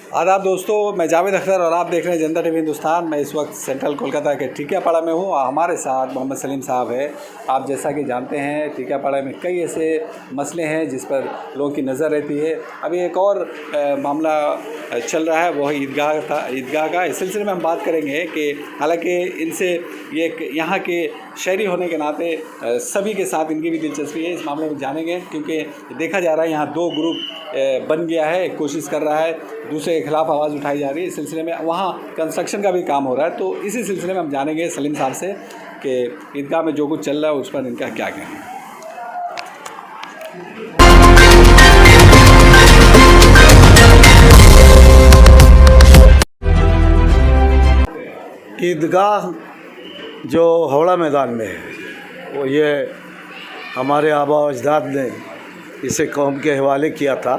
आदाब दोस्तों, मैं जावेद अख्तर और आप देख रहे हैं जनता टीवी हिंदुस्तान। मैं इस वक्त सेंट्रल कोलकाता के टीकियापाड़ा में हूँ। हमारे साथ मोहम्मद सलीम साहब है। आप जैसा कि जानते हैं टीकियापाड़ा में कई ऐसे मसले हैं जिस पर लोगों की नज़र रहती है। अभी एक और मामला चल रहा है, वो है ईदगाह का। इस सिलसिले में हम बात करेंगे कि हालांकि इनसे ये यहाँ के शहरी होने के नाते सभी के साथ इनकी भी दिलचस्पी है। इस मामले में जानेंगे क्योंकि देखा जा रहा है यहाँ दो ग्रुप बन गया है, कोशिश कर रहा है, दूसरे के खिलाफ आवाज़ उठाई जा रही है। इस सिलसिले में वहाँ कंस्ट्रक्शन का भी काम हो रहा है। तो इसी सिलसिले में हम जानेंगे सलीम साहब से कि ईदगाह में जो कुछ चल रहा है उस पर इनका क्या कहना है। ईदगाह जो हौड़ा मैदान में है, वो ये हमारे आबा अजदाद ने इसे कौम के हवाले किया था।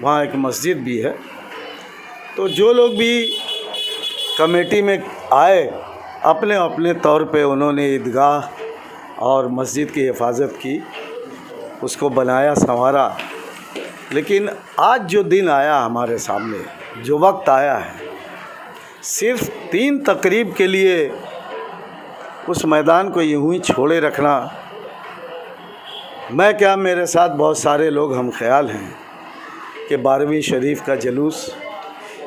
वहाँ एक मस्जिद भी है। तो जो लोग भी कमेटी में आए, अपने अपने तौर पे उन्होंने ईदगाह और मस्जिद की हिफाजत की, उसको बनाया, संवारा। लेकिन आज जो दिन आया हमारे सामने, जो वक्त आया है, सिर्फ 3 तकरीब के लिए उस मैदान को यूँ ही छोड़े रखना, मैं क्या, मेरे साथ बहुत सारे लोग हम ख्याल हैं कि 12वीं शरीफ का जुलूस,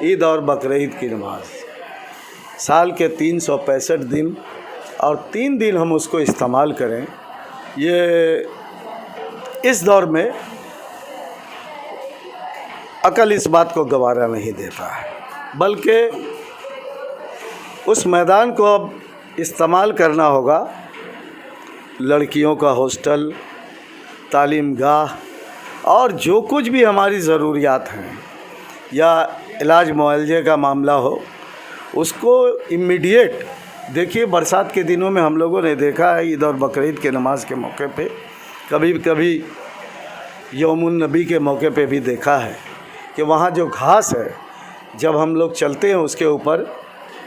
ईद और बकरीद की नमाज, साल के 365 दिन और 3 दिन हम उसको इस्तेमाल करें, ये इस दौर में अकल इस बात को गवारा नहीं देता है। बल्कि उस मैदान को अब इस्तेमाल करना होगा लड़कियों का हॉस्टल, तालीम गाह और जो कुछ भी हमारी ज़रूरियात हैं, या इलाज मुआवजे का मामला हो, उसको इमीडिएट। देखिए, बरसात के दिनों में हम लोगों ने देखा है, ईद और बकरीद के नमाज के मौके पे, कभी कभी यौमुन नबी के मौके पे भी देखा है कि वहाँ जो घास है, जब हम लोग चलते हैं उसके ऊपर,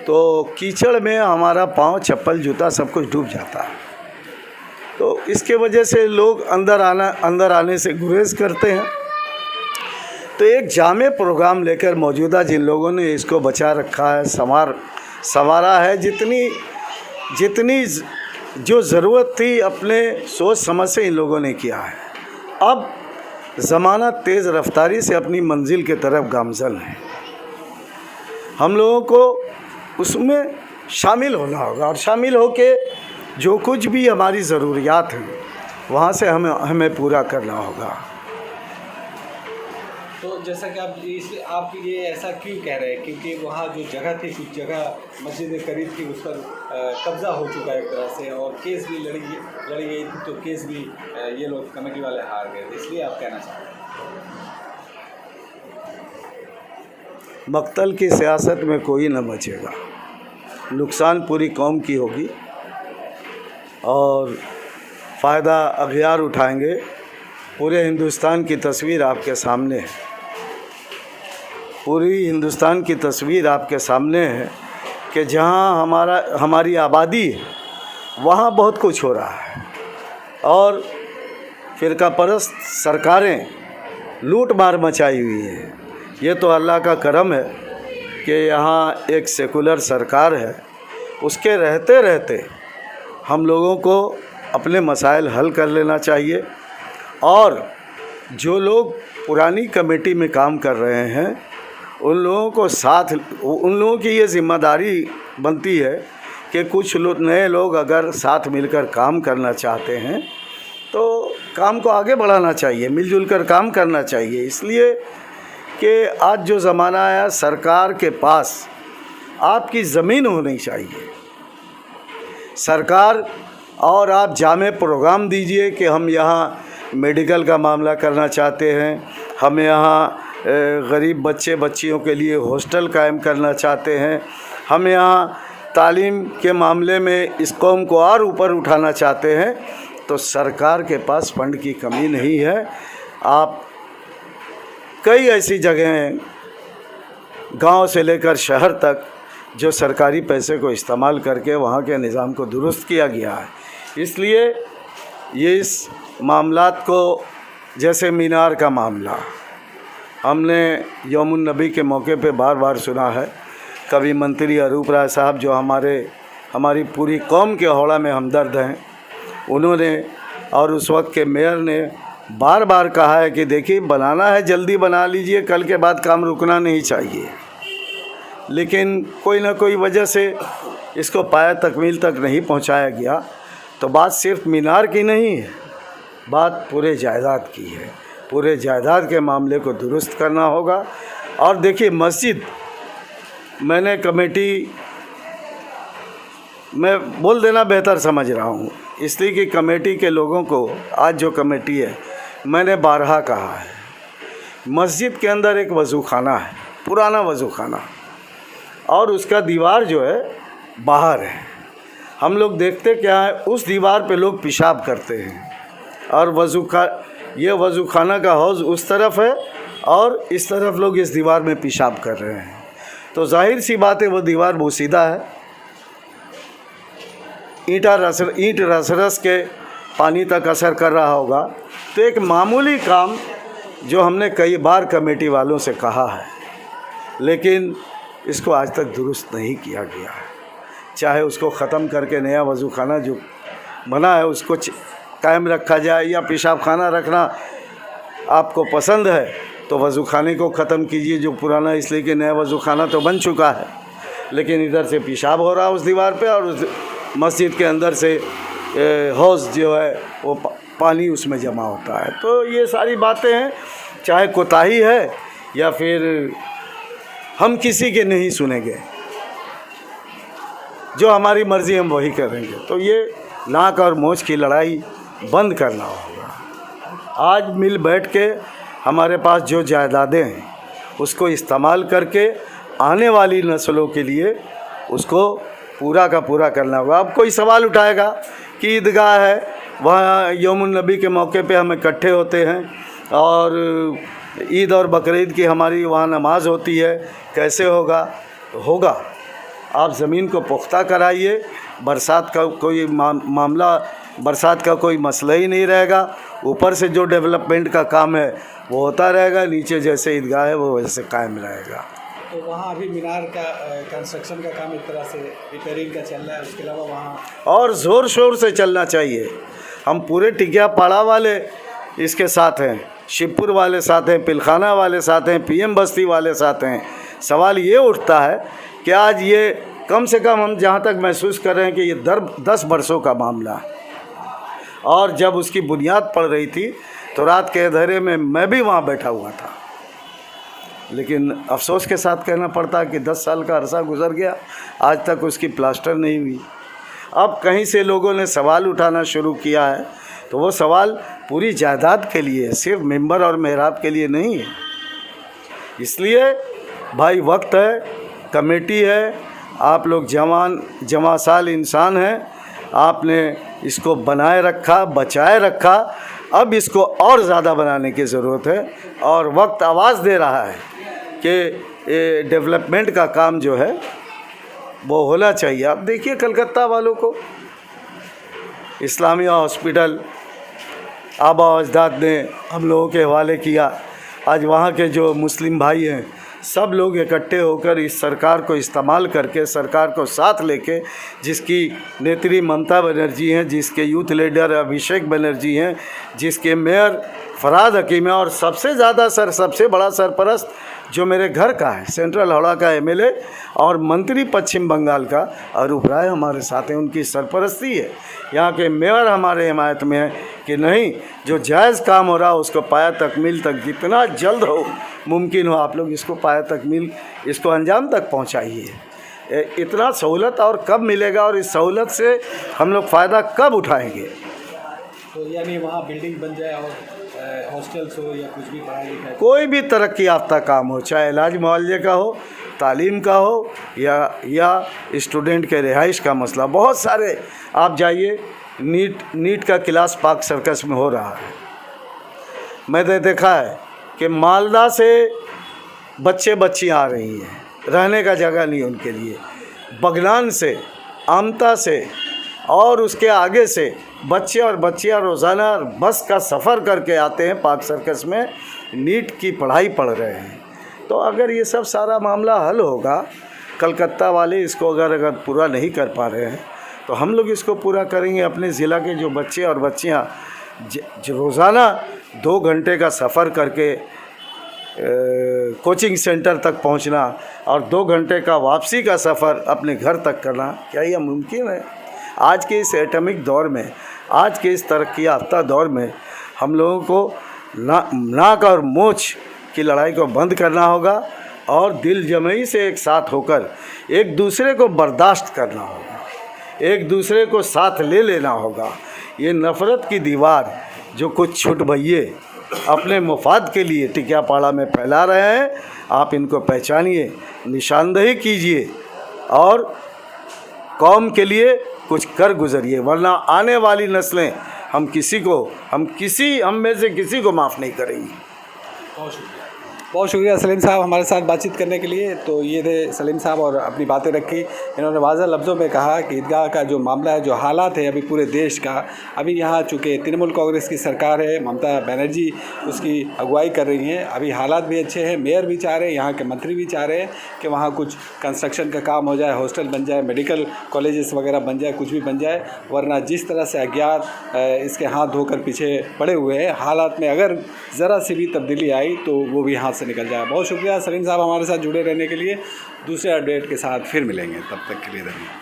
तो कीचड़ में हमारा पाँव, चप्पल, जूता सब कुछ डूब जाता है। तो इसके वजह से लोग अंदर आने से गुरेज करते हैं। तो एक जामे प्रोग्राम लेकर मौजूदा जिन लोगों ने इसको बचा रखा है, संवारा है, जितनी जो ज़रूरत थी अपने सोच समझ से इन लोगों ने किया है। अब ज़माना तेज़ रफ्तारी से अपनी मंजिल की तरफ गामज़न है। हम लोगों को उसमें शामिल होना होगा और शामिल होके जो कुछ भी हमारी ज़रूरियात हैं वहाँ से हमें पूरा करना होगा। तो जैसा कि आप ये ऐसा क्यों कह रहे हैं? क्योंकि वहाँ जो जगह थी, कुछ जगह मस्जिद करीब थी, उस पर कब्ज़ा हो चुका है एक तरह से, और केस भी लड़ी गई थी। तो केस भी ये लोग कमेटी वाले हार गए थे, इसलिए आप कहना चाहते हैं? मक्तल की सियासत में कोई न बचेगा, नुकसान पूरी कौम की होगी और फ़ायदा अगयार उठाएंगे। पूरे हिंदुस्तान की तस्वीर आपके सामने है, पूरी हिंदुस्तान की तस्वीर आपके सामने है कि जहाँ हमारी आबादी है, वहाँ बहुत कुछ हो रहा है और फ़िरका परस्त सरकारें लूट मार मचाई हुई है। ये तो अल्लाह का करम है कि यहाँ एक सेकुलर सरकार है। उसके रहते रहते हम लोगों को अपने मसाइल हल कर लेना चाहिए और जो लोग पुरानी कमेटी में काम कर रहे हैं उन लोगों की ये ज़िम्मेदारी बनती है कि कुछ नए लोग अगर साथ मिलकर काम करना चाहते हैं तो काम को आगे बढ़ाना चाहिए, मिलजुल कर काम करना चाहिए। इसलिए कि आज जो ज़माना आया, सरकार के पास आपकी ज़मीन होनी चाहिए। सरकार और आप जामे प्रोग्राम दीजिए कि हम यहाँ मेडिकल का मामला करना चाहते हैं, हम यहाँ गरीब बच्चियों के लिए हॉस्टल कायम करना चाहते हैं, हम यहाँ तालीम के मामले में इस कौम को और ऊपर उठाना चाहते हैं। तो सरकार के पास फंड की कमी नहीं है। आप कई ऐसी जगह हैं, गांव से लेकर शहर तक, जो सरकारी पैसे को इस्तेमाल करके वहाँ के निज़ाम को दुरुस्त किया गया है। इसलिए ये इस मामलात को, जैसे मीनार का मामला, हमने यौमुन नबी के मौके पे बार बार सुना है। कभी मंत्री अरूप राय साहब जो हमारी पूरी कौम के हौला में हमदर्द हैं, उन्होंने और उस वक्त के मेयर ने बार बार कहा है कि देखिए बनाना है जल्दी बना लीजिए, कल के बाद काम रुकना नहीं चाहिए। लेकिन कोई ना कोई वजह से इसको पाया तकमील तक नहीं पहुंचाया गया। तो बात सिर्फ मीनार की नहीं है, बात पूरे जायदाद की है। पूरे जायदाद के मामले को दुरुस्त करना होगा। और देखिए मस्जिद, मैंने कमेटी मैं बोल देना बेहतर समझ रहा हूँ, इसलिए कि कमेटी के लोगों को, आज जो कमेटी है, मैंने बारहा कहा है, मस्जिद के अंदर एक वज़ू खाना है, पुराना वज़ू खाना, और उसका दीवार जो है बाहर है। हम लोग देखते क्या है, उस दीवार पे लोग पेशाब करते हैं, और ये वज़ू खाना का हौज़ उस तरफ है और इस तरफ लोग इस दीवार में पेशाब कर रहे हैं। तो जाहिर सी बात है वो दीवार बोसीदा है, ईंट रस के पानी तक असर कर रहा होगा। तो एक मामूली काम जो हमने कई बार कमेटी वालों से कहा है, लेकिन इसको आज तक दुरुस्त नहीं किया गया है। चाहे उसको ख़त्म करके नया वज़ू खाना जो बना है उसको कायम रखा जाए, या पेशाब खाना रखना आपको पसंद है तो वज़ू खाने को ख़त्म कीजिए जो पुराना, इसलिए कि नया वज़ू खाना तो बन चुका है। लेकिन इधर से पेशाब हो रहा है उस दीवार पे, और उस मस्जिद के अंदर से हौज़ जो है वो पानी उसमें जमा होता है। तो ये सारी बातें हैं, चाहे कोताही है या फिर हम किसी के नहीं सुनेंगे, जो हमारी मर्ज़ी हम वही करेंगे। तो ये नाक और मोछ की लड़ाई बंद करना होगा। आज मिल बैठ के हमारे पास जो जायदादें हैं उसको इस्तेमाल करके आने वाली नस्लों के लिए उसको पूरा का पूरा करना होगा। अब कोई सवाल उठाएगा कि ईदगाह है, वहाँ यौमुन नबी के मौके पे हम इकट्ठे होते हैं और ईद और बकरीद की हमारी वहाँ नमाज होती है, कैसे होगा? आप ज़मीन को पुख्ता कराइए, बरसात का कोई मामला, बरसात का कोई मसला ही नहीं रहेगा। ऊपर से जो डेवलपमेंट का काम है वो होता रहेगा, नीचे जैसे ईदगाह है वो वैसे कायम रहेगा। तो वहाँ अभी मीनार का कंस्ट्रक्शन का काम एक तरह से रिपेयरिंग का चल रहा है, उसके अलावा वहाँ और ज़ोर शोर से चलना चाहिए। हम पूरे टिकिया पाड़ा वाले इसके साथ हैं, शिवपुर वाले साथ हैं, पिलखाना वाले साथ हैं, PM बस्ती वाले साथ हैं। सवाल ये उठता है कि आज ये कम से कम हम जहाँ तक महसूस कर रहे हैं कि ये 10 वर्षों का मामला है, और जब उसकी बुनियाद पड़ रही थी तो रात के अंधेरे में मैं भी वहाँ बैठा हुआ था। लेकिन अफसोस के साथ कहना पड़ता है कि 10 साल का अरसा गुजर गया, आज तक उसकी प्लास्टर नहीं हुई। अब कहीं से लोगों ने सवाल उठाना शुरू किया है, तो वो सवाल पूरी जायदाद के लिए, सिर्फ मेंबर और मेहराब के लिए नहीं है। इसलिए भाई वक्त है, कमेटी है, आप लोग जवान साल इंसान हैं, आपने इसको बनाए रखा, बचाए रखा। अब इसको और ज़्यादा बनाने की ज़रूरत है, और वक्त आवाज़ दे रहा है कि डेवलपमेंट का काम जो है वो होना चाहिए। आप देखिए कलकत्ता वालों को इस्लामिया हॉस्पिटल आबा अजदाद ने हम लोगों के हवाले किया। आज वहाँ के जो मुस्लिम भाई हैं सब लोग इकट्ठे होकर इस सरकार को इस्तेमाल करके, सरकार को साथ लेके, जिसकी नेत्री ममता बनर्जी हैं, जिसके यूथ लीडर अभिषेक बनर्जी हैं, जिसके मेयर फरहाद हकीम है, और सबसे बड़ा सरपरस्त जो मेरे घर का है, सेंट्रल हावड़ा का MLA और मंत्री पश्चिम बंगाल का अरूप राय हमारे साथ हैं। उनकी सरपरस्ती है। यहाँ के मेयर हमारे हिमायत में है कि नहीं, जो जायज़ काम हो रहा है उसको पाया तकमील तक जितना जल्द हो मुमकिन हो आप लोग इसको पाया तकमील, इसको अंजाम तक पहुँचाइए। इतना सहूलत और कब मिलेगा, और इस सहूलत से हम लोग फ़ायदा कब उठाएंगे? तो यानी वहाँ बिल्डिंग बन जाए और हॉस्टल्स हो या कुछ भी पढ़ाई लिखाई, कोई भी तरक्की याफ्ता काम हो, चाहे इलाज मुआवजे का हो, तालीम का हो, या स्टूडेंट के रिहाइश का मसला, बहुत सारे। आप जाइए, नीट का क्लास पार्क सर्कस में हो रहा है। मैंने देखा है कि मालदा से बच्चियाँ आ रही हैं, रहने का जगह नहीं उनके लिए, बगनान से, आमता से और उसके आगे से बच्चे और बच्चियाँ रोज़ाना बस का सफ़र करके आते हैं पार्क सर्कस में, नीट की पढ़ाई पढ़ रहे हैं। तो अगर ये सब सारा मामला हल होगा, कलकत्ता वाले इसको अगर पूरा नहीं कर पा रहे हैं तो हम लोग इसको पूरा करेंगे। अपने ज़िला के जो बच्चे और बच्चियाँ जो रोज़ाना 2 घंटे का सफ़र करके कोचिंग सेंटर तक पहुंचना और 2 घंटे का वापसी का सफ़र अपने घर तक करना, क्या यह मुमकिन है? आज के इस एटॉमिक दौर में, आज के इस तरक्की याफ्ता दौर में हम लोगों को नाक और मूंछ की लड़ाई को बंद करना होगा और दिल जमई से एक साथ होकर एक दूसरे को बर्दाश्त करना होगा, एक दूसरे को साथ ले लेना होगा। ये नफ़रत की दीवार जो कुछ छुटभइये अपने मुफाद के लिए टिकियापाड़ा में फैला रहे हैं, आप इनको पहचानिए, निशानदेही कीजिए और कौम के लिए कुछ कर गुजरिए, वरना आने वाली नस्लें हम में से किसी को माफ़ नहीं करेंगी। बहुत शुक्रिया सलीम साहब हमारे साथ बातचीत करने के लिए। तो ये थे सलीम साहब और अपनी बातें रखी। इन्होंने वाज़ह लफ्ज़ों में कहा कि ईदगाह का जो मामला है, जो हालात है अभी पूरे देश का, अभी यहाँ चूँकि तृणमूल कांग्रेस की सरकार है, ममता बनर्जी उसकी अगुवाई कर रही हैं, अभी हालात भी अच्छे हैं। मेयर भी चाह रहे हैं, यहाँ के मंत्री भी चाह रहे हैं कि वहाँ कुछ कंस्ट्रक्शन का काम हो जाए, हॉस्टल बन जाए, मेडिकल कॉलेजेस वगैरह बन जाए, कुछ भी बन जाए। वरना जिस तरह से अज्ञात इसके हाथ धोकर पीछे पड़े हुए हैं, हालात में अगर ज़रा सी भी तब्दीली आई तो वो भी हाथ से निकल जाए। बहुत शुक्रिया सलीम साहब हमारे साथ जुड़े रहने के लिए। दूसरे अपडेट के साथ फिर मिलेंगे, तब तक के लिए धन्यवाद।